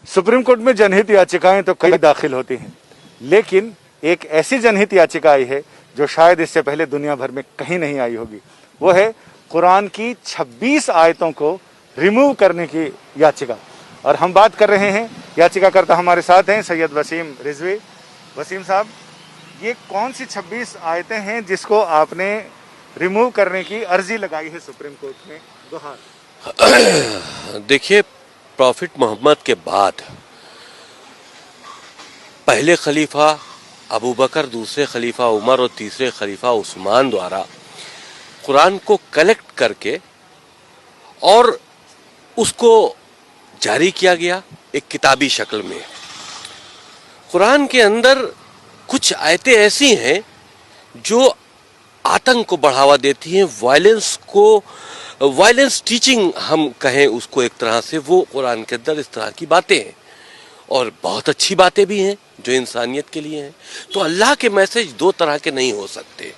Supreme court में जनहित याचिकाएं तो कई दाखिल होती हैं, लेकिन एक ऐसी जनहित याचिका आई है जो शायद इससे पहले दुनिया भर में कहीं नहीं आई होगी। वो है कुरान की 26 आयतों को रिमूव करने की याचिका। और हम बात कर रहे हैं, याचिकाकर्ता हमारे साथ हैं सैयद वसीम रिजवी। वसीम साहब, ये कौन सी 26 आयतें हैं जिसको आपने रिमूव करने की अर्जी लगाई है सुप्रीम कोर्ट में? गुहार। देखिए, प्रॉफिट मोहम्मद के बाद पहले खलीफा अबू बकर, दूसरे खलीफा उमर और तीसरे खलीफा उस्मान द्वारा कुरान को कलेक्ट करके और उसको जारी किया गया एक किताबी शक्ल में। कुरान के अंदर कुछ आयतें ऐसी हैं जो आतंक को बढ़ावा देती हैं, वायलेंस टीचिंग हम कहें उसको एक तरह से, वो कुरान के अंदर इस तरह की बातें हैं और बहुत अच्छी बातें भी हैं जो इंसानियत के लिए हैं। तो अल्लाह के मैसेज दो तरह के नहीं हो सकते।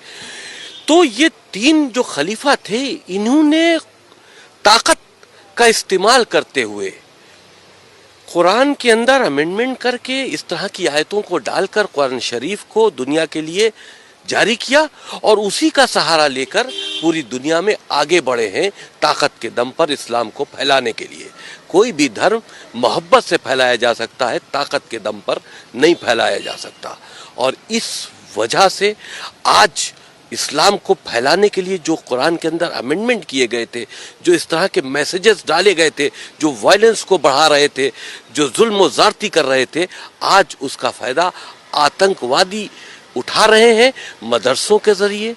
तो ये तीन जो खलीफा थे, इन्होंने ताकत का इस्तेमाल करते हुए कुरान के अंदर अमेंडमेंट करके इस तरह की आयतों को डालकर कुरान शरीफ को दुनिया के लिए जारी किया और उसी का सहारा लेकर पूरी दुनिया में आगे बढ़े हैं ताकत के दम पर इस्लाम को फैलाने के लिए। कोई भी धर्म मोहब्बत से फैलाया जा सकता है, ताकत के दम पर नहीं फैलाया जा सकता। और इस वजह से आज इस्लाम को फैलाने के लिए जो कुरान के अंदर अमेंडमेंट किए गए थे, जो इस तरह के मैसेजेस डाले गए थे, जो वायलेंस को बढ़ा रहे थे, जो जुल्म व ज़्यादती कर रहे थे, आज उसका फ़ायदा आतंकवादी उठा रहे हैं। मदरसों के ज़रिए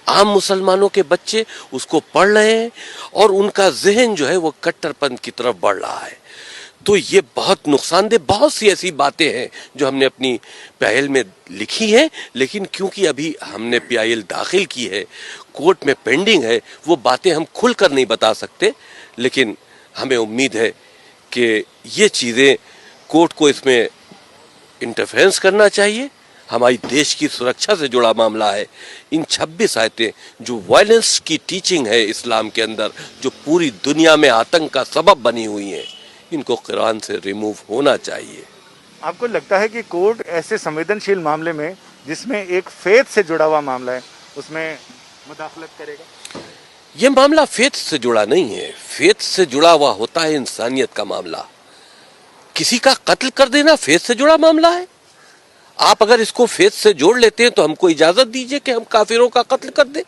आम मुसलमानों के बच्चे उसको पढ़ रहे हैं और उनका जहन जो है वो कट्टरपंथ की तरफ बढ़ रहा है। तो ये बहुत नुकसानदेह, बहुत सी ऐसी बातें हैं जो हमने अपनी पहल में लिखी हैं, लेकिन क्योंकि अभी हमने PIL दाखिल की है, कोर्ट में पेंडिंग है, वो बातें हम खुलकर नहीं बता सकते। लेकिन हमें उम्मीद है कि ये चीज़ें, कोर्ट को इसमें इंटरफेरेंस करना चाहिए। हमारी देश की सुरक्षा से जुड़ा मामला है। इन 26 आयतें जो वायलेंस की टीचिंग है इस्लाम के अंदर, जो पूरी दुनिया में आतंक का सबब बनी हुई हैं, इनको कुरान से रिमूव होना चाहिए। आपको लगता है कि कोर्ट ऐसे संवेदनशील मामले में, जिसमें एक फेथ से जुड़ा हुआ मामला है, उसमें मुदाखलत करेगा? ये मामला फेथ से जुड़ा नहीं है। फेथ से जुड़ा हुआ होता है इंसानियत का मामला। किसी का कत्ल कर देना फेथ से जुड़ा मामला है। आप अगर इसको फेथ से जोड़ लेते हैं तो हमको इजाजत दीजिए कि हम काफिरों का कत्ल कर दें।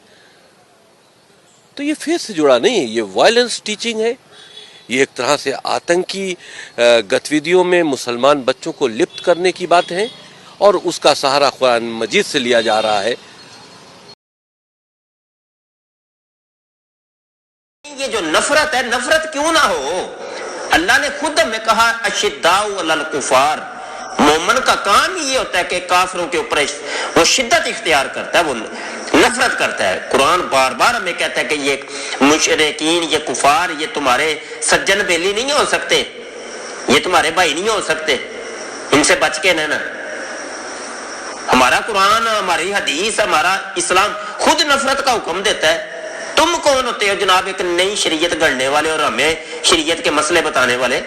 तो ये फेथ से जुड़ा नहीं है, ये वायलेंस टीचिंग है। ये एक तरह से आतंकी गतिविधियों में मुसलमान बच्चों को लिप्त करने की बात है और उसका सहारा कुरान मजीद से लिया जा रहा है। ये जो नफरत है, नफरत क्यों ना हो? अल्लाह ने खुद हमें कहा अशिद्दाउ अलल कुफार। मोमन का काम ही ये होता है कि काफिरों के ऊपर वो शिद्दत इख्तियार करता है, वो नफरत करता है। कुरान बार बार हमें कहता है कि ये मुशरिकीन, ये कुफार, ये तुम्हारे सज्जन बेली नहीं हो सकते, ये तुम्हारे भाई नहीं हो सकते, इनसे बच के रहना। हमारा कुरान, हमारी हदीस, हमारा इस्लाम खुद नफरत का हुक्म देता है। तुम कौन होते हो जनाब एक नई शरीयत गढ़ने वाले और हमें शरीयत के मसले बताने वाले?